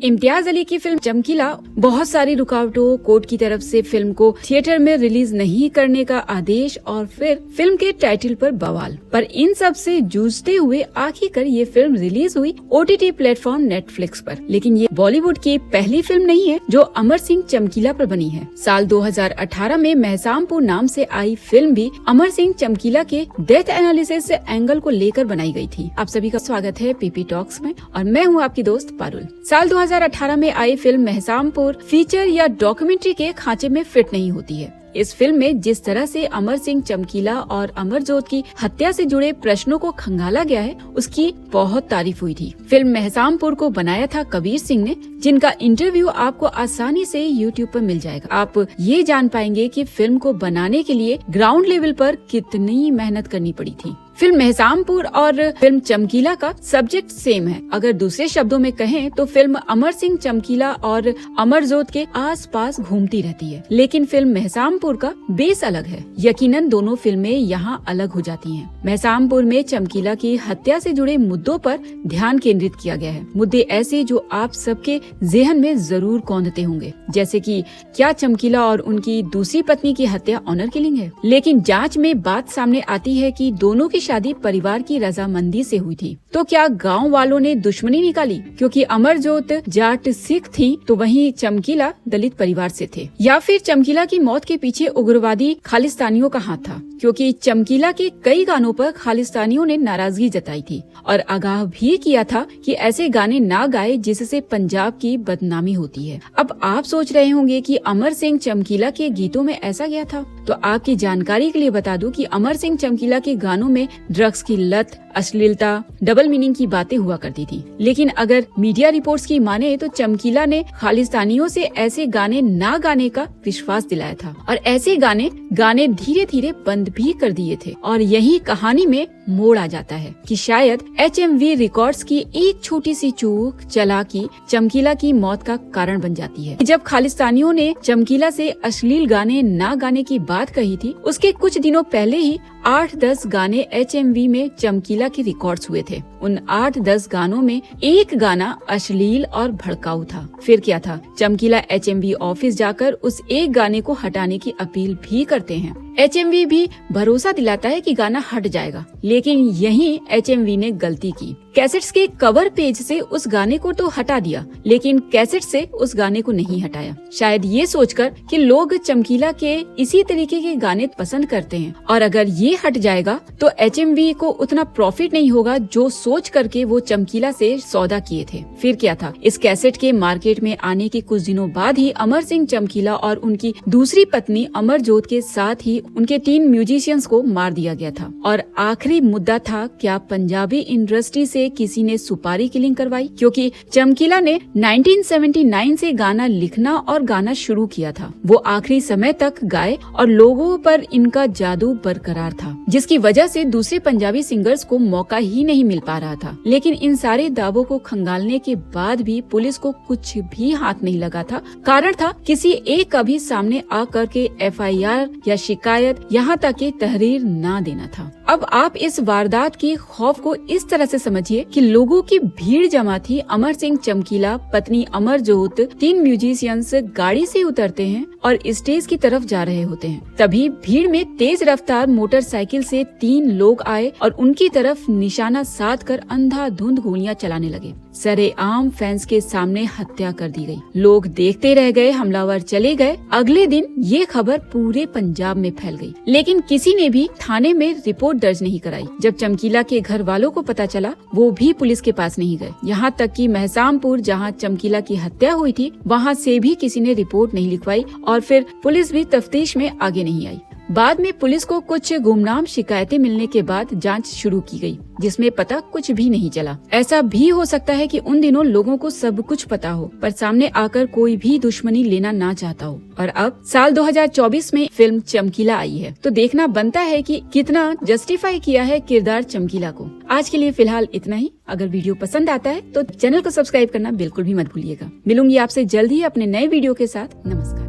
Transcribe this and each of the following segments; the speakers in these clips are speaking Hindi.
इम्तियाज अली की फिल्म चमकीला बहुत सारी रुकावटों, कोर्ट की तरफ से फिल्म को थिएटर में रिलीज नहीं करने का आदेश और फिर फिल्म के टाइटल पर बवाल, पर इन सब से जूझते हुए आखिरकार ये फिल्म रिलीज हुई OTT प्लेटफॉर्म नेटफ्लिक्स पर। लेकिन ये बॉलीवुड की पहली फिल्म नहीं है जो अमर सिंह चमकीला पर बनी है। साल 2018 में महसामपुर नाम से आई फिल्म भी अमर सिंह चमकीला के डेथ एनालिसिस एंगल को लेकर बनाई गई थी। आप सभी का स्वागत है PP टॉक्स में और मैं हूँ आपकी दोस्त पारुल। साल 2018 में आई फिल्म महसामपुर फीचर या डॉक्यूमेंट्री के खांचे में फिट नहीं होती है। इस फिल्म में जिस तरह से अमर सिंह चमकीला और अमरजोत की हत्या से जुड़े प्रश्नों को खंगाला गया है, उसकी बहुत तारीफ हुई थी। फिल्म महसामपुर को बनाया था कबीर सिंह ने, जिनका इंटरव्यू आपको आसानी से YouTube पर मिल जाएगा। आप ये जान पाएंगे कि फिल्म को बनाने के लिए ग्राउंड लेवल पर कितनी मेहनत करनी पड़ी थी। फिल्म महसामपुर और फिल्म चमकीला का सब्जेक्ट सेम है। अगर दूसरे शब्दों में कहें तो फिल्म अमर सिंह चमकीला और अमरजोत के आसपास घूमती रहती है, लेकिन फिल्म महसामपुर का बेस अलग है। यकीनन दोनों फिल्में यहाँ अलग हो जाती हैं। महसामपुर में चमकीला की हत्या से जुड़े मुद्दों पर ध्यान केंद्रित किया गया है। मुद्दे ऐसे जो आप सबके जेहन में जरूर कौंधते होंगे, जैसे कि क्या चमकीला और उनकी दूसरी पत्नी की हत्या ऑनर किलिंग है। लेकिन जांच में बात सामने आती है कि दोनों की शादी परिवार की रजामंदी से हुई थी। तो क्या गांव वालों ने दुश्मनी निकाली क्योंकि अमरजोत जाट सिख थी तो वहीं चमकीला दलित परिवार से थे, या फिर चमकीला की मौत के पीछे उग्रवादी खालिस्तानियों का हाथ था क्योंकि चमकीला के कई गानों पर खालिस्तानियों ने नाराजगी जताई थी और आगाह भी किया था कि ऐसे गाने ना गाए जिससे पंजाब की बदनामी होती है। अब आप सोच रहे होंगे कि अमर सिंह चमकीला के गीतों में ऐसा क्या था, तो आपकी जानकारी के लिए बता दूं कि अमर सिंह चमकीला के गानों में ड्रग्स की लत, अश्लीलता, डबल मीनिंग की बातें हुआ करती थी। लेकिन अगर मीडिया रिपोर्ट्स की माने तो चमकीला ने खालिस्तानियों से ऐसे गाने ना गाने का विश्वास दिलाया था और ऐसे गाने धीरे धीरे बंद भी कर दिए थे। और यही कहानी में मोड़ आ जाता है कि शायद HMV रिकॉर्ड्स की एक छोटी सी चूक, चालाकी चमकीला की मौत का कारण बन जाती है। जब खालिस्तानियों ने चमकीला से अश्लील गाने ना गाने की बात कही थी, उसके कुछ दिनों पहले ही 8-10 गाने HMV में चमकीला के रिकॉर्ड्स हुए थे। उन 8-10 गानों में एक गाना अश्लील और भड़काऊ था। फिर क्या था, चमकीला HMV ऑफिस जाकर उस एक गाने को हटाने की अपील भी करते हैं। HMV भी भरोसा दिलाता है कि गाना हट जाएगा, लेकिन यहीं HMV ने गलती की। कैसेट्स के कवर पेज से उस गाने को तो हटा दिया, लेकिन कैसेट से उस गाने को नहीं हटाया, शायद ये सोचकर कि लोग चमकीला के इसी तरीके के गाने पसंद करते हैं और अगर ये हट जाएगा तो HMV को उतना प्रॉफिट नहीं होगा जो सोच करके वो चमकीला से सौदा किए थे। फिर क्या था, इस कैसेट के मार्केट में आने के कुछ दिनों बाद ही अमर सिंह चमकीला और उनकी दूसरी पत्नी अमरजोत के साथ ही उनके 3 म्यूजिशियंस को मार दिया गया था। और आखिरी मुद्दा था, क्या पंजाबी इंडस्ट्री से किसी ने सुपारी किलिंग करवाई, क्योंकि चमकीला ने 1979 से गाना लिखना और गाना शुरू किया था। वो आखिरी समय तक गाए और लोगों पर इनका जादू बरकरार था, जिसकी वजह से दूसरे पंजाबी सिंगर्स को मौका ही नहीं मिल पा रहा था। लेकिन इन सारे दावों को खंगालने के बाद भी पुलिस को कुछ भी हाथ नहीं लगा था। कारण था किसी एक का भी सामने आकर के FIR या शिकायत, यहाँ तक कि तहरीर ना देना था। अब आप इस वारदात के खौफ को इस तरह से समझिए कि लोगों की भीड़ जमा थी। अमर सिंह चमकीला, पत्नी अमरजोत, 3 म्यूजिशियंस गाड़ी से उतरते हैं और स्टेज की तरफ जा रहे होते हैं। तभी भीड़ में तेज रफ्तार मोटरसाइकिल से 3 लोग आए और उनकी तरफ निशाना साध कर अंधाधुंध गोलियां चलाने लगे। सरेआम फैंस के सामने हत्या कर दी गई। लोग देखते रह गए, हमलावर चले गए। अगले दिन ये खबर पूरे पंजाब में फैल गई, लेकिन किसी ने भी थाने में रिपोर्ट दर्ज नहीं कराई। जब चमकीला के घर वालों को पता चला, वो भी पुलिस के पास नहीं गए। यहाँ तक कि महसामपुर, जहाँ चमकीला की हत्या हुई थी, वहाँ से भी किसी ने रिपोर्ट नहीं लिखवाई और फिर पुलिस भी तफ्तीश में आगे नहीं आई। बाद में पुलिस को कुछ गुमनाम शिकायतें मिलने के बाद जांच शुरू की गई, जिसमें पता कुछ भी नहीं चला। ऐसा भी हो सकता है कि उन दिनों लोगों को सब कुछ पता हो, पर सामने आकर कोई भी दुश्मनी लेना ना चाहता हो। और अब साल 2024 में फिल्म चमकीला आई है, तो देखना बनता है कि कितना जस्टिफाई किया है किरदार चमकीला को। आज के लिए फिलहाल इतना ही। अगर वीडियो पसंद आता है तो चैनल को सब्सक्राइब करना बिल्कुल भी मत भूलिएगा। मिलूंगी आपसे जल्द ही अपने नए वीडियो के साथ। नमस्कार।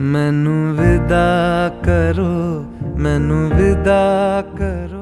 मैनू विदा करो, मैनू विदा करो।